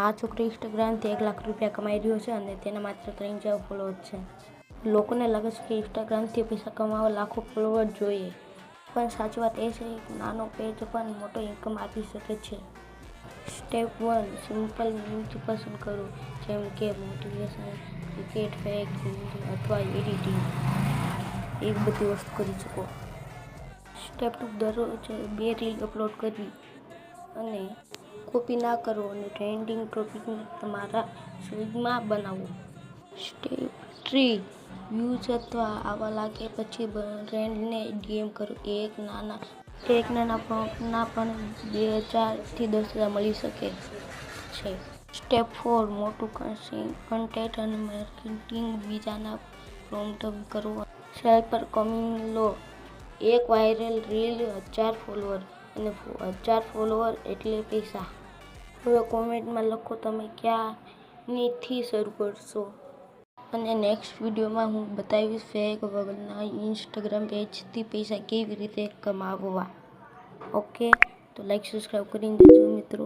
આ છોકરો ઇન્સ્ટાગ્રામથી 1 લાખ રૂપિયા કમાઈ રહ્યો છે અને તેના માત્ર 3,000 ફોલોઅર્સ છે. લોકોને લાગે છે કે ઇન્સ્ટાગ્રામથી પૈસા કમાવા લાખો ફોલોઅર્સ જોઈએ, પણ સાચી વાત એ છે કે નાનો પેજ પણ મોટો ઇન્કમ આપી શકે છે. સ્ટેપ 1, સિમ્પલ નિche પસંદ કરો, જેમ કે મોટિવેશન, ક્રિકેટ ફેક્ટ અથવા એડિટિંગ. એક બધી વસ્તુ કરી શકો. સ્ટેપ 2, દરરોજ 2 રીલ અપલોડ કરવી અને કોપી ના કરો અને ટ્રેન્ડિંગ ટોપિકને તમારા ફીડમાં બનાવો. સ્ટેપ 3, વ્યૂઝ અથવા આવવા લાગે પછી બ્રાન્ડને ડીએમ કરો. એક નાના પ્રોમ્પ્ટના પણ 2,000 થી 10,000 મળી શકે છે. સ્ટેપ 4, મોટું કન્ટેન્ટ અને માર્કેટિંગ. બીજાના પ્રોમ્પ્ટ કરો, સેલ પર કમિશન લો. એક વાયરલ રીલ 1000 ફોલોઅર અને 1000 ફોલોઅર એટલે પૈસા. હવે કોમેન્ટમાં લખો તમે ક્યાંથી શરૂ કરશો. અને નેક્સ્ટ વિડીયોમાં હું બતાવીશ ફેક વગરના ઇન્સ્ટાગ્રામ પેજથી પૈસા કેવી રીતે કમાવવા. ઓકે, તો લાઈક સબસ્ક્રાઈબ કરી દેજો મિત્રો.